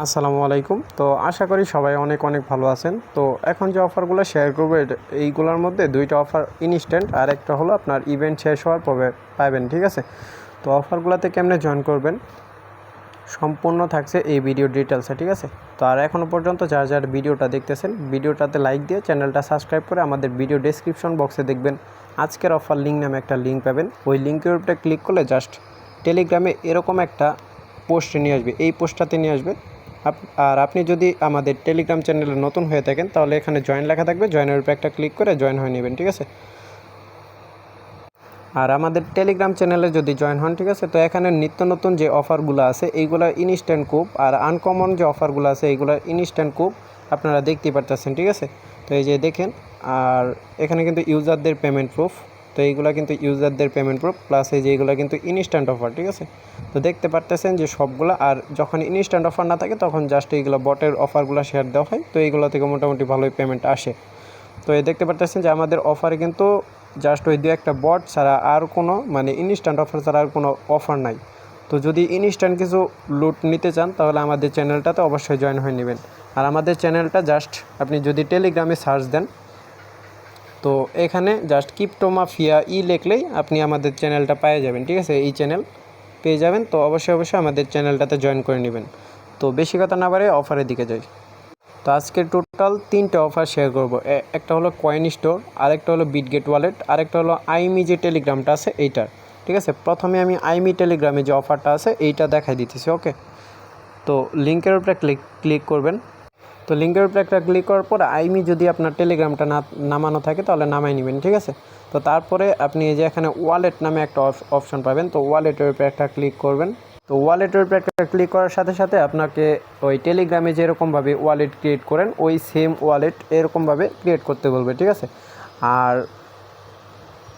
আসসালামু আলাইকুম। তো আশা করি সবাই অনেক অনেক ভালো আছেন। তো এখন যে অফারগুলো শেয়ার করবো এইগুলোর মধ্যে দুইটা অফার ইনস্ট্যান্ট আর একটা হলো আপনার ইভেন্ট শেষ হওয়ার পরে পাবেন, ঠিক আছে? তো অফারগুলোতে কেমনে জয়েন করবেন সম্পূর্ণ থাকছে এই ভিডিও ডিটেলসে, ঠিক আছে? তো আর এখনও পর্যন্ত যারা ভিডিওটা দেখতেছেন ভিডিওটাতে লাইক দিয়ে চ্যানেলটা সাবস্ক্রাইব করে আমাদের ভিডিও ডেসক্রিপশন বক্সে দেখবেন আজকের অফার লিঙ্ক নামে একটা লিঙ্ক পাবেন। ওই লিঙ্কের উপরে ক্লিক করলে জাস্ট টেলিগ্রামে এরকম একটা পোস্ট নিয়ে আসবে, এই পোস্টটাতে নিয়ে আসবে। আর আপনি যদি আমাদের টেলিগ্রাম চ্যানেলে নতুন হয়ে থাকেন তাহলে এখানে জয়েন লেখা থাকবে, জয়েনের উপরে একটা ক্লিক করে জয়েন হয়ে নেবেন, ঠিক আছে? আর আমাদের টেলিগ্রাম চ্যানেলে যদি জয়েন হন, ঠিক আছে, তো এখানে নিত্য নতুন যে অফারগুলো আছে এইগুলো ইনস্ট্যান্ট কুপ, আর আনকমন যে অফারগুলো আছে এইগুলো ইনস্ট্যান্ট কুপ আপনারা দেখতেই পারতেছেন, ঠিক আছে? তো এই যে দেখেন, আর এখানে কিন্তু ইউজারদের পেমেন্ট প্রুফ, তো এইগুলো কিন্তু ইউজারদের পেমেন্ট প্রুফ প্লাস এই যে এইগুলো কিন্তু ইনস্ট্যান্ট অফার, ঠিক আছে? তো দেখতে পারতেছেন যে সবগুলো, আর যখন ইনস্ট্যান্ট অফার না থাকে তখন জাস্ট এইগুলো বটের অফারগুলো শেয়ার দেওয়া হয়, তো এইগুলো থেকে মোটামুটি ভালোই পেমেন্ট আসে। তো এই দেখতে পারতেছেন যে আমাদের অফারে কিন্তু জাস্ট ওই দু একটা বট ছাড়া আর কোনো ইনস্ট্যান্ট অফার ছাড়া আর কোনো অফার নাই। তো যদি ইনস্ট্যান্ট কিছু লুট নিতে চান তাহলে আমাদের চ্যানেলটাতে অবশ্যই জয়েন হয়ে নেবেন। আর আমাদের চ্যানেলটা জাস্ট আপনি যদি টেলিগ্রামে সার্চ দেন তো এখানে জাস্ট ক্রিপ্টো মাফিয়া লিখলেই আপনি আমাদের চ্যানেলটা পেয়ে যাবেন, ঠিক আছে? এই চ্যানেল পেয়ে যাবেন। তো অবশ্যই আমাদের চ্যানেলটাতে জয়েন করে নেবেন। তো বেশি কথা না বাড়ে অফারের দিকে যাই। তো আজকে টোটাল 3টে অফার শেয়ার করব। একটা হলো কয়েন স্টোর, আরেকটা হলো বিটগেট ওয়ালেট, আরেকটা হলো আইমি যে টেলিগ্রামটা আছে এইটার, ঠিক আছে? প্রথমে আমি আইমি টেলিগ্রামে যে অফারটা আছে এইটা দেখাই দিতেছি, ওকে? তো লিঙ্কের উপরে ক্লিক করবেন। তো লিঙ্কের উপরে একটা ক্লিক করার পর আইমি যদি আপনার টেলিগ্রামটা নামানো থাকে তাহলে নামাই নেবেন, ঠিক আছে? তো তারপরে আপনি এই যে এখানে ওয়ালেট নামে একটা অপশন পাবেন, তো ওয়ালেটের উপরে একটা ক্লিক করবেন। তো ওয়ালেটের উপরে একটা ক্লিক করার সাথে সাথে আপনাকে ওই টেলিগ্রামে যেরকমভাবে ওয়ালেট ক্রিয়েট করেন ওই সেম ওয়ালেট এরকমভাবে ক্রিয়েট করতে বলবে, ঠিক আছে? আর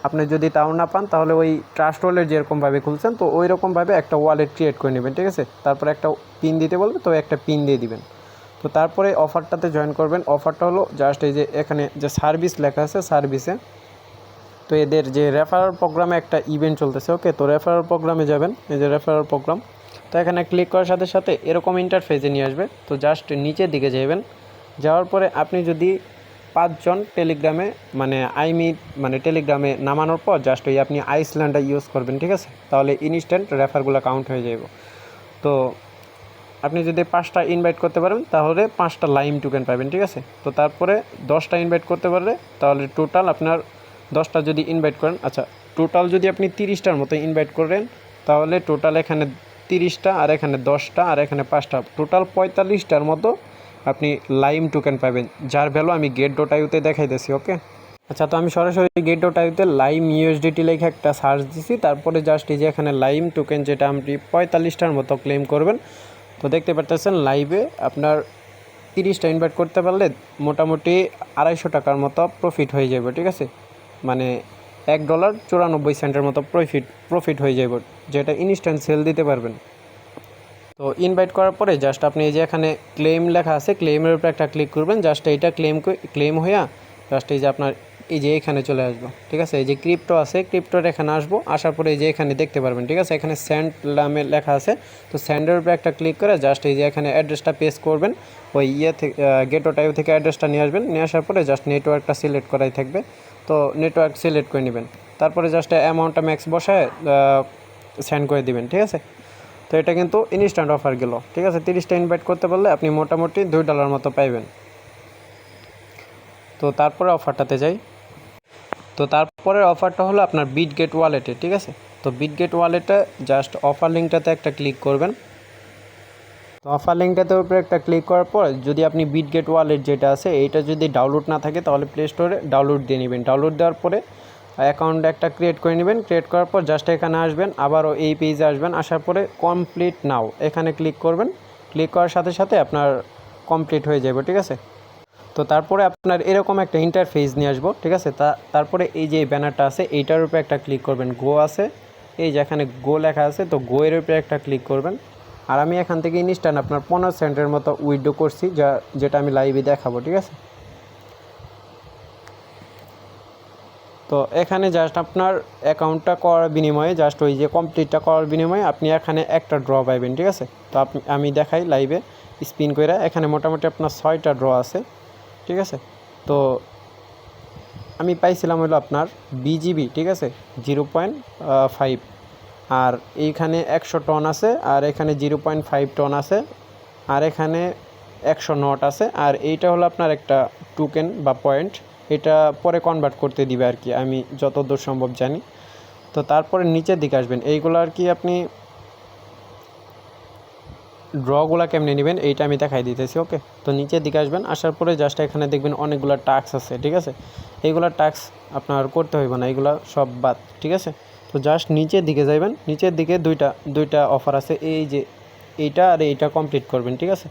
আপনি যদি তাও না পান তাহলে ওই ট্রাস্ট ওয়ালেট যেরকমভাবে খুলছেন তো ওই রকমভাবে একটা ওয়ালেট ক্রিয়েট করে নেবেন, ঠিক আছে? তারপরে একটা পিন দিতে বলবে, তো একটা পিন দিয়ে দিবেন। তো তারপরে অফারটাতে জয়েন করবেন। অফারটা হলো জাস্ট এই যে এখানে যে সার্ভিস লেখা আছে সার্ভিসে, তো এদের যে রেফারাল প্রোগ্রামে একটা ইভেন্ট চলতেছে, ওকে? তো রেফারাল প্রোগ্রামে যাবেন, এই যে রেফারাল প্রোগ্রাম, তো এখানে ক্লিক করার সাথে সাথে এরকম ইন্টারফেসে নিয়ে আসবে। তো জাস্ট নিচের দিকে যাবেন, যাওয়ার পরে আপনি যদি 5 জন টেলিগ্রামে টেলিগ্রামে নামানোর পর জাস্ট ওই আপনি আইসল্যান্ডটা ইউজ করবেন, ঠিক আছে? তাহলে ইনস্ট্যান্ট রেফারগুলো কাউন্ট হয়ে যাবে। তো আপনি যদি 5টা ইনভাইট করতে পারেন তাহলে 5টা লাইম টোকেন পাবেন, ঠিক আছে? তো তারপরে 10টা ইনভাইট করতে পারলে তাহলে টোটাল আপনার 10টা যদি ইনভাইট করেন, আচ্ছা, টোটাল যদি আপনি 30টার মতো ইনভাইট করেন তাহলে টোটাল এখানে 30টা আর এখানে 10টা আর এখানে 5টা, টোটাল 45টার মতো আপনি লাইম টোকেন পাবেন, যার ভ্যালু আমি get.io-তে দেখাইতেছি, ওকে? আচ্ছা, তো আমি সরাসরি get.io-তে লাইম ইউএসডিটি লেখে একটা সার্চ দিছি, তারপরে জাস্ট এই যে এখানে লাইম টোকেন যেটা আপনি 45টার মতো ক্লেম করবেন। তো দেখতে পারতেছেন লাইভে আপনার 30টা ইনভাইট করতে পারলে মোটামুটি 250 টাকার মতো প্রফিট হয়ে যাবে, ঠিক আছে? মানে $1.94 মতো প্রফিট হয়ে যাবে, যেটা ইনস্ট্যান্ট সেল দিতে পারবেন। তো ইনভাইট করার পরে জাস্ট আপনি এই যে এখানে ক্লেম লেখা আছে ক্লেমের উপরে একটা ক্লিক করবেন, জাস্ট এইটা ক্লেম হইয়া জাস্ট এই যে আপনার এই যে এখানে চলে আসবো, ঠিক আছে? এই যে ক্রিপ্টো আছে ক্রিপ্টোর এখানে আসবো, আসার পরে এই যে এখানে দেখতে পারবেন, ঠিক আছে? এখানে সেন্ড নামে লেখা আছে, তো সেন্ডের উপরে একটা ক্লিক করে জাস্ট এই যে এখানে অ্যাড্রেসটা পেস্ট করবেন, ওই থেকে get.io থেকে অ্যাড্রেসটা নিয়ে আসবেন, নিয়ে আসার পরে জাস্ট নেটওয়ার্কটা সিলেক্ট করাই থাকবে, তো নেটওয়ার্ক সিলেক্ট করে নেবেন। তারপরে জাস্ট অ্যামাউন্টটা ম্যাক্স বসায় সেন্ড করে দিবেন, ঠিক আছে? তো এটা কিন্তু ইনস্ট্যান্ট অফার গেল, ঠিক আছে? 30টা ইনভাইট করতে পারলে আপনি মোটামুটি $2 মতো পাইবেন। তো তারপরে অফারটাতে যাই। তো তারপরের অফারটা হলো আপনার বিটগেট ওয়ালেটে, ঠিক আছে? তো বিটগেট ওয়ালেটে জাস্ট অফার লিঙ্কটাতে একটা ক্লিক করবেন। তো অফার লিঙ্কটাতে উপরে একটা ক্লিক করার পর যদি আপনি বিটগেট ওয়ালেট যেটা আছে এইটা যদি ডাউনলোড না থাকে তাহলে প্লে স্টোরে ডাউনলোড দিয়ে নেবেন। ডাউনলোড দেওয়ার পরে অ্যাকাউন্ট একটা ক্রিয়েট করে নেবেন। ক্রিয়েট করার পর জাস্ট এখানে আসবেন, আবারও এই পেজে আসবেন, আসার পরে কমপ্লিট নাও এখানে ক্লিক করবেন। ক্লিক করার সাথে সাথে আপনার কমপ্লিট হয়ে যাবে, ঠিক আছে? তো তারপরে আপনার এরকম একটা ইন্টারফেস নিয়ে আসবো, ঠিক আছে? তারপরে এই যে ব্যানারটা আছে এইটার উপরে একটা ক্লিক করবেন, গো আছে, এই যে এখানে গো লেখা আছে, তো গো এর উপরে একটা ক্লিক করবেন। আর আমি এখান থেকে ইনস্ট্যান্ট আপনার 15 সেন্টের মতো উইথড্র করছি, যেটা আমি লাইভে দেখাবো, ঠিক আছে? তো এখানে জাস্ট আপনার অ্যাকাউন্টটা করার বিনিময়ে ওই যে কমপ্লিটটা করার বিনিময়ে আপনি এখানে একটা ড্র পাইবেন, ঠিক আছে? তো আমি দেখাই লাইভে, স্পিন করে এখানে মোটামুটি আপনার 6টা ড্র আছে, ঠিক আছে। তো আমি পাইছিলাম হলো আপনার বিজিবি, ঠিক আছে, 0.5, আর এইখানে 100 টন আছে, আর এখানে 0.5 টন আছে, আর এখানে 100 নট আছে, আর এইটা হলো আপনার একটা টোকেন বা পয়েন্ট, এটা পরে কনভার্ট করতে দিবে আর কি, আমি যতদূর সম্ভব জানি। তো তারপরে নিচের দিকে আসবেন, এইগুলো আর কি আপনি ড্রগুলা কেমনে নেবেন এইটা আমি দেখাই দিতেছি, ওকে। তো নিচের দিকে আসবেন, আসার পরে জাস্ট এখানে দেখবেন অনেকগুলো টাস্ক আছে, ঠিক আছে। এইগুলো টাস্ক আপনার করতে হইব না, এইগুলো সব বাদ, ঠিক আছে। তো জাস্ট নিচের দিকে যাইবেন, নিচের দিকে দুইটা অফার আছে, এই যে এইটা আর এইটা কমপ্লিট করবেন, ঠিক আছে।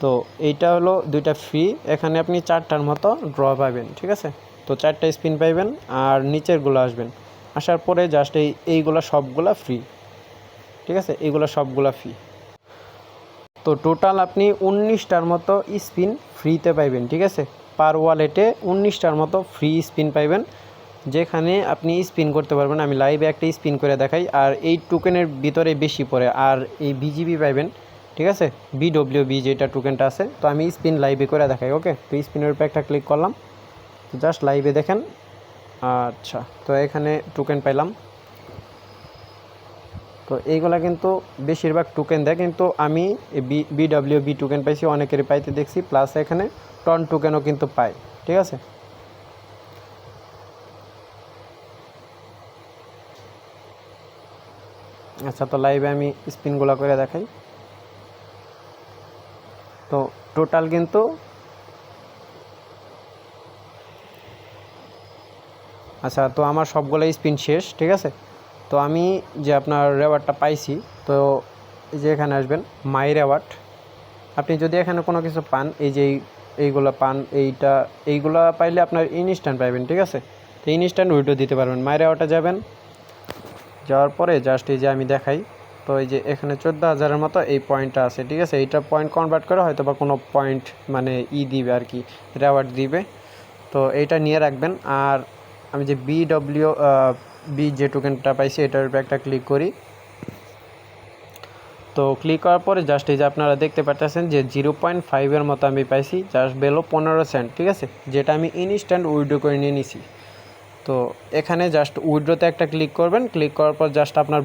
তো এইটা হলো দুইটা ফ্রি, এখানে আপনি 4টার মতো ড্র পাবেন, ঠিক আছে। তো 4টা স্পিন পাইবেন, আর নিচেরগুলো আসবেন, আসার পরে জাস্ট এইগুলো সবগুলা ফ্রি, ঠিক আছে, এইগুলো সবগুলা ফ্রি। তো টোটাল আপনি 19টার মতো স্পিন ফ্রিতে পাইবেন, ঠিক আছে। পার ওয়ালেটে 19টার মতো ফ্রি স্পিন পাইবেন, যেখানে আপনি স্পিন করতে পারবেন। আমি লাইভে একটা স্পিন করে দেখাই, আর এই টোকেনের ভিতরে বেশি পড়ে, আর এই বিজিবি পাইবেন, ঠিক আছে, বিডব্লিউবি যেটা টোকেনটা আছে। তো আমি স্পিন লাইভে করে দেখাই, ওকে। তো স্পিনের উপরে একটা ক্লিক করলাম, তো জাস্ট লাইভে দেখেন। আচ্ছা, তো এখানে টোকেন পাইলাম। তো এইগুলা কিন্তু বেশিরভাগ টোকেন দেয়, কিন্তু আমি বিডব্লিউবি টোকেন পাইছি, অনেকেরই পাইতে দেখছি, প্লাস এখানে টন টোকেনও কিন্তু পাই, ঠিক আছে। আচ্ছা, তো লাইভে আমি স্পিনগুলো করে দেখাই। তো টোটাল কিন্তু আচ্ছা, তো আমার সবগুলো স্পিন শেষ, ঠিক আছে। তো আমি যে আপনার রেওয়ার্ডটা পাইছি, তো এই যে এখানে আসবেন মাই রেওয়ার্ড, আপনি যদি এখানে কোনো কিছু পান, এই যে এইগুলো পান, এইগুলো পাইলে আপনার ইনস্ট্যান্ট পাইবেন, ঠিক আছে। তো ইনস্ট্যান্ট উইড্রো দিতে পারবেন। মাই রেওয়ার্ডে যাবেন, যাওয়ার পরে জাস্ট এই যে আমি দেখাই, তো এই যে এখানে 14,000-এর মতো এই পয়েন্টটা আছে, ঠিক আছে। এইটা পয়েন্ট কনভার্ট করে হয়তো বা কোনো পয়েন্ট মানে দিবে আর কি, রেওয়ার্ড দিবে। তো এইটা নিয়ে রাখবেন। আর আমি যে বি যে টোকেনটা পাইছি, এটার উপরে একটা ক্লিক করি। তো ক্লিক করার পরে জাস্ট এই যে আপনারা দেখতে পাচ্ছেন যে 0.5-এর মতো আমি পাইছি, জাস্ট বেলো 15 সেন্ট, ঠিক আছে, যেটা আমি ইনস্ট্যান্ট উইড্রো করে নিয়ে নিছি। তো এখানে জাস্ট উইড্রোতে একটা ক্লিক করবেন, ক্লিক করার পর জাস্ট আপনার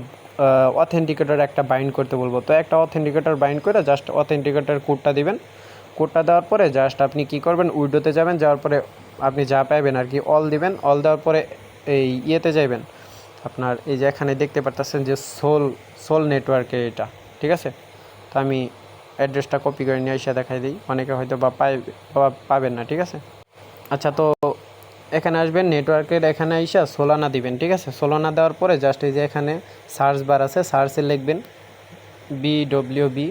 অথেন্টিকেটর একটা বাইন্ড করতে বলবো। তো একটা অথেন্টিকেটর বাইন্ড করে জাস্ট অথেন্টিকেটর কোডটা দিবেন। কোডটা দেওয়ার পরে জাস্ট আপনি কি করবেন, উইড্রোতে যাবেন, যাওয়ার পরে আপনি যা পাইবেন আর কি অল দিবেন। অল দেওয়ার পরে এই ইয়েতে যাইবেন, আপনার এই যে এখানে দেখতে পাচ্ছেন যে সোল নেটওয়ার্কে এটা, ঠিক আছে। তো আমি অ্যাড্রেসটা কপি করে নিয়ে এসে দেখাই দিই, অনেকে হয়তো বা পাবেন না, ঠিক আছে। আচ্ছা, তো এখানে আসবেন, নেটওয়ার্কের এখানে আইসা সোলানা দিবেন, ঠিক আছে। সোলানা দেওয়ার পরে জাস্ট এই যে এখানে সার্চ বার আছে, সার্চে লিখবেন বিডব্লিউবি।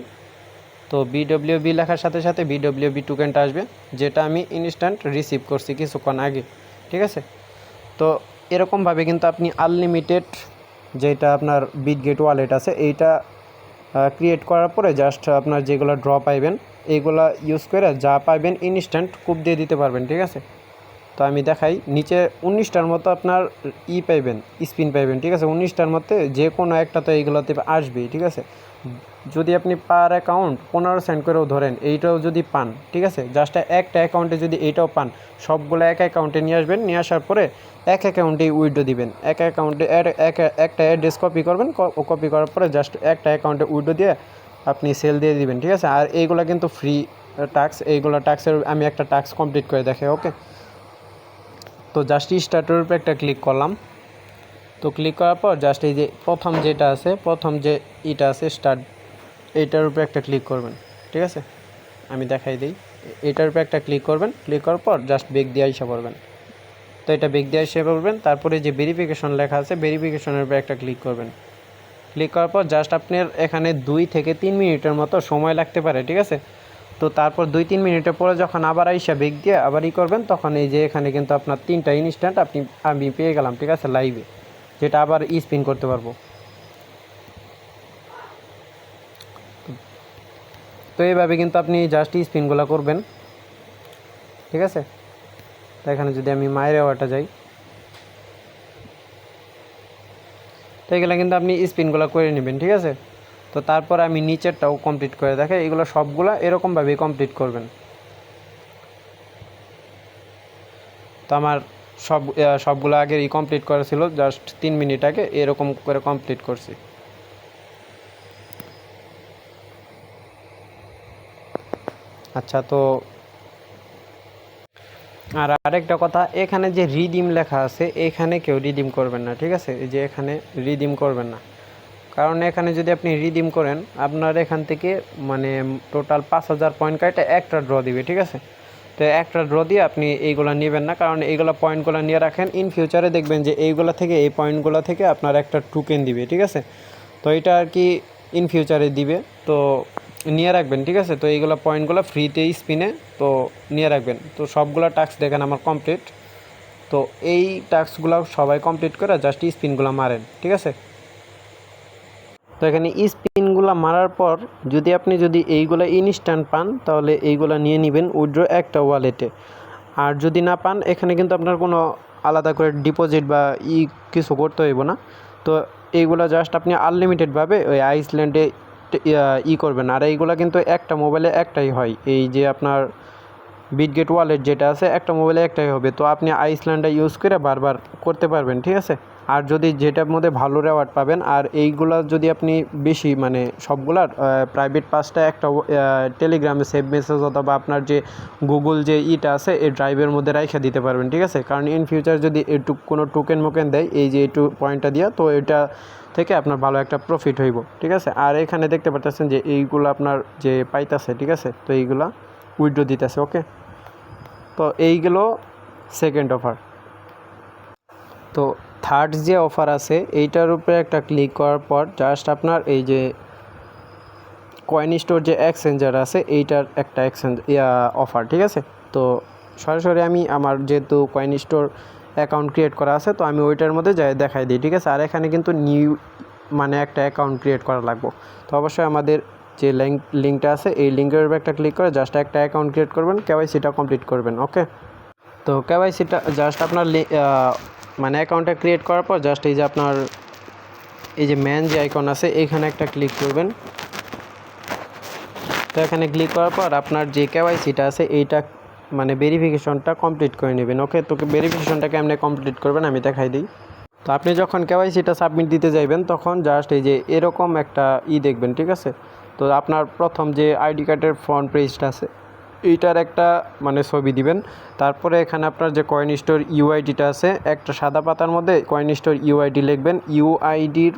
তো বিডব্লিউবি লেখার সাথে সাথে বিডব্লিউবি টোকেনটা আসবে, যেটা আমি ইনস্ট্যান্ট রিসিভ করছি কিছুক্ষণ আগে, ঠিক আছে। তো এরকমভাবে কিন্তু আপনি আনলিমিটেড যেটা আপনার বিটগেট ওয়ালেট আছে, এইটা ক্রিয়েট করার পরে জাস্ট আপনার যেগুলো ড্র পাইবেন, এইগুলা ইউজ করে যা পাইবেন ইনস্ট্যান্ট কুপ দিয়ে দিতে পারবেন, ঠিক আছে। তো আমি দেখাই, নিচে 19টার মতো আপনার পাইবেন, স্পিন পাইবেন, ঠিক আছে। 19টার মধ্যে যে কোনো একটা তো এইগুলোতে আসবেই, ঠিক আছে। যদি আপনি পার অ্যাকাউন্ট 15 সেন্ট করেও ধরেন, এইটাও যদি পান, ঠিক আছে, জাস্ট একটা অ্যাকাউন্টে যদি এইটাও পান, সবগুলো এক অ্যাকাউন্টে নিয়ে আসবেন, নিয়ে আসার পরে এক অ্যাকাউন্টেই উইড্রো দিবেন। এক অ্যাকাউন্টে একটা অ্যাড্রেস কপি করবেন, কপি করার পরে জাস্ট একটা অ্যাকাউন্টে উইড্রো দিয়ে আপনি সেল দিয়ে দিবেন, ঠিক আছে। আর এইগুলো কিন্তু ফ্রি টাস্ক, এইগুলো টাস্কের আমি একটা টাস্ক কমপ্লিট করে দেখাই, ওকে। তো জাস্ট স্টার্টের উপরে একটা ক্লিক করলাম। তো ক্লিক করার পর জাস্ট এই যে প্রথম যেটা আছে, প্রথম যে এটা আছে স্টার্ট, এইটার উপরে একটা ক্লিক করবেন, ঠিক আছে। আমি দেখাই দিই, এটার উপরে একটা ক্লিক করবেন, ক্লিক করার পর জাস্ট বেগ দিয়ে এসে পড়বেন। তো এটা বেগ দিয়ে এসে পড়বেন, তারপরে যে ভেরিফিকেশন লেখা আছে, ভেরিফিকেশনের উপরে একটা ক্লিক করবেন। ক্লিক করার পর জাস্ট আপনার এখানে 2 থেকে 3 মিনিটের মতো সময় লাগতে পারে, ঠিক আছে। তো তারপর 2-3 মিনিটের পরে যখন আবার আইসা বেগ দিয়ে আবার করবেন, তখন এই যে এখানে কিন্তু আপনার 3টা ইনস্ট্যান্ট আমি পেয়ে গেলাম, ঠিক আছে, লাইভে, যেটা আবার স্পিন করতে পারবো। তো এইভাবে কিন্তু আপনি জাস্ট স্পিনগুলো করবেন, ঠিক আছে। তো এখানে যদি আমি মাই রেওয়ার্ডটা যাই, তো এগুলো কিন্তু আপনি স্পিনগুলো করে নেবেন, ঠিক আছে। তো তারপর আমি নিচেরটাও কমপ্লিট করে দেখাই। এগুলো সবগুলা এরকমভাবেই কমপ্লিট করবেন। তো আমার সবগুলো আগেরই কমপ্লিট করা ছিল, জাস্ট 3 মিনিট আগে এরকম করে কমপ্লিট করছি। আচ্ছা, তো আর আরেকটা কথা, এখানে যে রিডিম লেখা আছে এখানে কেউ রিডিম করবেন না, ঠিক আছে? এই যে এখানে রিডিম করবেন না, কারণ এখানে যদি আপনি রিডিম করেন আপনার এখান থেকে মানে টোটাল 5000 পয়েন্ট কাটে একটা ড্র দিবে, ঠিক আছে? তো একটা ড্র দিয়ে আপনি এইগুলো নেবেন না, কারণ এইগুলো পয়েন্টগুলো নিয়ে রাখেন। ইন ফিউচারে দেখবেন যে এইগুলো থেকে, এই পয়েন্টগুলো থেকে আপনার একটা টোকেন দিবে, ঠিক আছে? তো এটা আর কি ইন ফিউচারে দিবে, তো নিয়ে রাখবেন, ঠিক আছে? তো এইগুলো পয়েন্টগুলো ফ্রিতেই স্পিনে তো নিয়ে রাখবেন। তো সবগুলো টাস্ক দেখেন আমার কমপ্লিট। তো এই টাস্কগুলো সবাই কমপ্লিট করে জাস্ট স্পিনগুলো মারেন, ঠিক আছে? তো এখানে স্পিনগুলো মারার পর যদি এইগুলো ইনস্ট্যান্ট পান তাহলে এইগুলো নিয়ে নেবেন উইথড্র একটা ওয়ালেটে। আর যদি না পান এখানে কিন্তু আপনার কোনো আলাদা করে ডিপোজিট বা কিছু করতে হইব না। তো এইগুলো জাস্ট আপনি আনলিমিটেডভাবে ওই আইসল্যান্ডে করবেন। আর এইগুলো কিন্তু একটা মোবাইলে একটাই হয়, এই যে আপনার বিটগেট ওয়ালেট যেটা আছে একটা মোবাইলে একটাই হবে। তো আপনি আইসল্যান্ডটা ইউজ করে বারবার করতে পারবেন, ঠিক আছে? আর যদি যেটার মধ্যে ভালো রেওয়ার্ড পাবেন, আর এইগুলা যদি আপনি বেশি মানে সবগুলার প্রাইভেট পাসটা একটা টেলিগ্রামে সেভ মেসেজ অথবা আপনার যে গুগল যে আছে এই ড্রাইভের মধ্যে রাইখা দিতে পারবেন, ঠিক আছে? কারণ ইন ফিউচার যদি কোনো টোকেন দেয় এই যে এই পয়েন্টটা দিয়া, তো এটা থেকে আপনার ভালো একটা প্রফিট হইব, ঠিক আছে? আর এখানে দেখতে পাচ্ছেন যে এইগুলো আপনার যে পাইতেছে, ঠিক আছে? তো এইগুলা উইথড্র দিতেছে, ওকে? তো এইগুলো সেকেন্ড অফার। তো থার্ড যে অফার আছে এইটার উপরে একটা ক্লিক করার পর জাস্ট আপনার এই যে কয়েন স্টোর যে এক্সচেঞ্জার আছে এইটার একটা অফার, ঠিক আছে? তো সরাসরি আমি আমার যেহেতু কয়েন স্টোর অ্যাকাউন্ট ক্রিয়েট করা আছে তো আমি ওইটার মধ্যে যাই দেখাই দিই, ঠিক আছে? আর এখানে কিন্তু নিউ মানে একটা অ্যাকাউন্ট ক্রিয়েট করা লাগবে। তো অবশ্যই আমাদের যে লিঙ্কটা আছে এই লিঙ্কের উপরে একটা ক্লিক করে জাস্ট একটা অ্যাকাউন্ট ক্রিয়েট করবেন, কেওয়াইসিটা কমপ্লিট করবেন, ওকে? তো কেওয়াইসিটা জাস্ট আপনার মানে অ্যাকাউন্টটা ক্রিয়েট করার পর জাস্ট এই যে আপনার এই যে ম্যান যে আইকন আছে এইখানে একটা ক্লিক করবেন। তো এখানে ক্লিক করার পর আপনার যে কেওয়াইসিটা আছে এইটা মানে ভেরিফিকেশনটা কমপ্লিট করে নেবেন, ওকে? তো ভেরিফিকেশনটা কেমনে কমপ্লিট করবেন আমি দেখাই দিই। তো আপনি যখন কেওয়াইসিটা সাবমিট দিতে যাইবেন তখন জাস্ট এই যে এরকম একটা দেখবেন, ঠিক আছে? তো আপনার প্রথম যে আইডি কার্ডের ফ্রন্ট পেজটা আছে এইটার একটা মানে ছবি দিবেন। তারপরে এখানে আপনার যে কয়েন স্টোর ইউআইডিটা আছে একটা সাদা পাতার মধ্যে কয়েন স্টোর ইউআইডি লিখবেন। ইউআইডির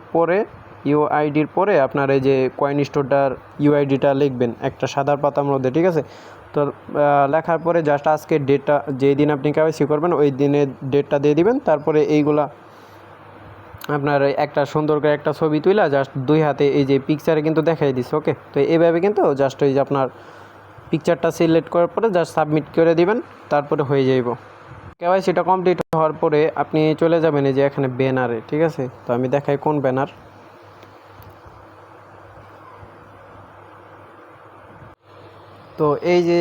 পরে আপনার এই যে কয়েন স্টোরটার ইউআইডিটা লিখবেন একটা সাদা পাতার মধ্যে, ঠিক আছে? তো লেখার পরে জাস্ট আজকে ডেটটা যেই দিন আপনি কেওয়াইসি করবেন ওই দিনের ডেটটা দিয়ে দিবেন। তারপরে এইগুলা আপনার একটা সুন্দর করে একটা ছবি তুইলা জাস্ট দুই হাতে এই যে পিকচারে কিন্তু দেখাই দিচ্ছে, ওকে? তো এইভাবে কিন্তু জাস্ট ওই যে আপনার পিকচারটা সিলেক্ট করার পরে জাস্ট সাবমিট করে দিবেন, তারপরে হয়ে যাইব। কেওয়াইসিটা কমপ্লিট হওয়ার পরে আপনি চলে যাবেন এই যে এখানে ব্যানারে, ঠিক আছে? তো আমি দেখাই কোন ব্যানার। তো এই যে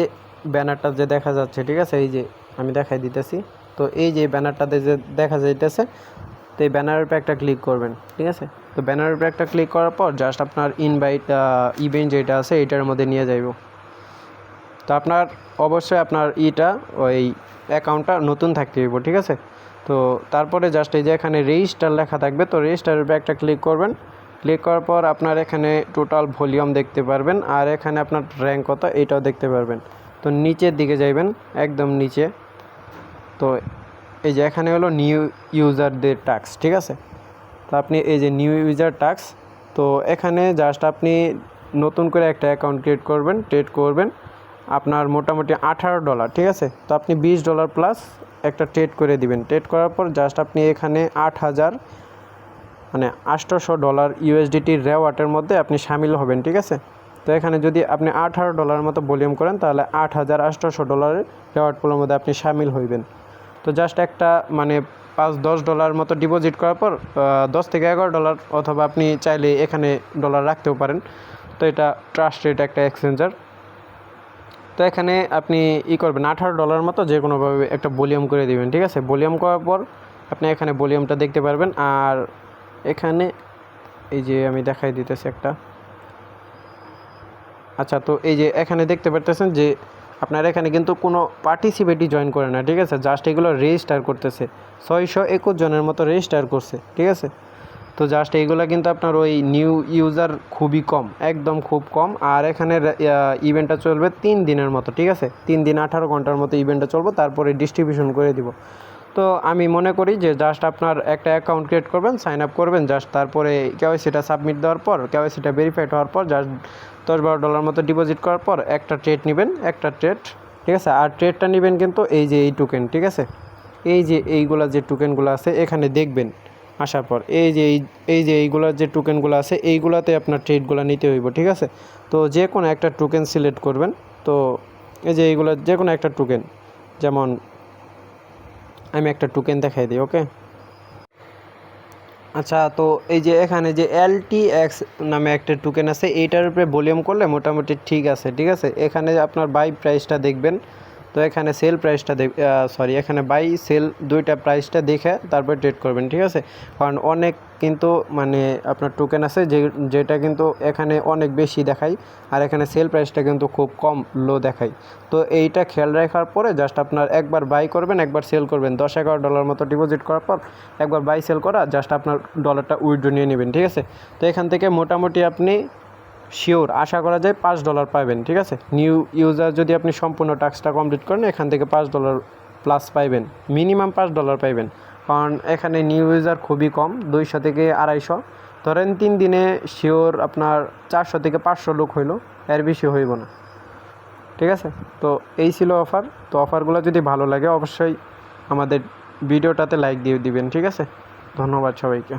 ব্যানারটা যে দেখা যাচ্ছে, ঠিক আছে? এই যে আমি দেখাই দিতেছি। তো এই যে ব্যানারটাতে যে দেখা যাইতেছে তো এই ব্যানারের উপরে একটা ক্লিক করবেন, ঠিক আছে? তো ব্যানারের উপরে একটা ক্লিক করার পর জাস্ট আপনার ইভেন্ট যেটা আছে এইটার মধ্যে নিয়ে যাইব। তো আপনার অবশ্যই আপনার ওই অ্যাকাউন্টটা নতুন থাকতে হইব, ঠিক আছে? তো তারপরে জাস্ট এই যে এখানে রেজিস্টার লেখা থাকবে, তো রেজিস্টারের উপরে একটা ক্লিক করবেন। ক্লিক করার পর আপনার এখানে টোটাল ভলিউম দেখতে পারবেন, আর এখানে আপনার র্যাঙ্ক কত এইটাও দেখতে পারবেন। তো নিচের দিকে যাইবেন, একদম নিচে। তো এই যে এখানে হলো নিউ ইউজারদের টাস্ক, ঠিক আছে? তো আপনি এই যে নিউ ইউজার টাস্ক, তো এখানে জাস্ট আপনি নতুন করে একটা অ্যাকাউন্ট ক্রিয়েট করবেন আপনার মোটামুটি $18, ঠিক আছে? তো আপনি $20 প্লাস একটা ট্রেড করে দিবেন। ট্রেড করার পর জাস্ট আপনি এখানে 8000 মানে $800 ইউএসডিটির রেওয়ার্ডের মধ্যে আপনি সামিল হবেন, ঠিক আছে? তো এখানে যদি আপনি $18 মতো ভলিউম করেন তাহলে $8800 রেওয়ার্ডগুলোর মধ্যে আপনি সামিল হইবেন। তো জাস্ট একটা মানে $5-10 মতো ডিপোজিট করার পর $10 থেকে $11 অথবা আপনি চাইলে এখানে ডলার রাখতেও পারেন। তো এটা ট্রাস্টেড একটা এক্সচেঞ্জার। তো এখানে আপনি করবেন $18 মতো যে কোনোভাবে একটা ভলিউম করে দিবেন, ঠিক আছে? ভলিউম করার পর আপনি এখানে ভলিউমটা দেখতে পারবেন। আর এখানে এই যে আমি দেখাই দিতেছি একটা আচ্ছা, তো এই যে এখানে দেখতে পারতেছেন যে আপনার এখানে কিন্তু কোনো পার্টিসিপেটই জয়েন করে না, ঠিক আছে, জাস্ট এগুলো রেজিস্টার করতেছে। 621 জনের মতো রেজিস্টার করছে, ঠিক আছে। তো জাস্ট এইগুলো কিন্তু আপনার ওই নিউ ইউজার খুবই কম, একদম খুব কম। আর এখানে ইভেন্টটা চলবে 3 দিনের মতো, ঠিক আছে, 3 দিন 18 ঘন্টার মতো ইভেন্টটা চলবে, তারপরে ডিস্ট্রিবিউশন করে দিব। তো আমি মনে করি যে জাস্ট আপনার একটা অ্যাকাউন্ট ক্রিয়েট করবেন, সাইন আপ করবেন, জাস্ট তারপরে কেওয়াইসিটা সাবমিট দেওয়ার পর, কেওয়াইসিটা ভেরিফাইড হওয়ার পর জাস্ট $10-12 মতো ডিপোজিট করার পর একটা ট্রেড নেবেন, একটা ট্রেড, ঠিক আছে। আর ট্রেডটা নেবেন কিন্তু এই যে এই টোকেন, ঠিক আছে, এই যে এইগুলা যে টোকেনগুলো আছে এখানে দেখবেন আসার পর এই যে এইগুলার যে টোকেনগুলো আছে এইগুলাতে আপনার ট্রেডগুলো নিতে হইব, ঠিক আছে। তো যে কোনো একটা টোকেন সিলেক্ট করবেন। তো এই যে এইগুলো যে কোনো একটা টোকেন, যেমন আমি একটা টোকেন দেখাই দিই, ওকে। আচ্ছা, তো এই যে এখানে যে LTX নামে একটা টোকেন আছে, এইটার উপরে ভলিউম করলে মোটামুটি ঠিক আছে, ঠিক আছে। এখানে আপনার বাই প্রাইসটা দেখবেন, তো এখানে সেল প্রাইসটা এখানে বাই সেল দুইটা প্রাইসটা দেখে তারপর ট্রেড করবেন, ঠিক আছে। কারণ অনেক কিন্তু মানে আপনার টোকেন আছে যেটা কিন্তু এখানে অনেক বেশি দেখায়, আর এখানে সেল প্রাইসটা কিন্তু খুব কম লো দেখায়। তো এইটা খেয়াল রাখার পরে জাস্ট আপনার একবার বাই করবেন, একবার সেল করবেন, $10-11 মতো ডিপোজিট করার পর একবার বাই সেল করা, জাস্ট আপনার ডলারটা উইথড্র নিয়ে নেবেন, ঠিক আছে। তো এখান থেকে মোটামুটি আপনি শিওর আশা করা যায় $5 পাবেন, ঠিক আছে। নিউ ইউজার যদি আপনি সম্পূর্ণ টাস্কটা কমপ্লিট করেন এখান থেকে $5 প্লাস পাইবেন, মিনিমাম $5 পাইবেন। কারণ এখানে নিউ ইউজার খুবই কম, 200 থেকে 250, ধরেন 3 দিনে শিওর আপনার 400 থেকে 500 লোক হইলো, এর বেশি হইব না, ঠিক আছে। তো এই ছিল অফার। তো অফারগুলো যদি ভালো লাগে অবশ্যই আমাদের ভিডিওটাতে লাইক দিয়ে দিবেন, ঠিক আছে। ধন্যবাদ সবাইকে।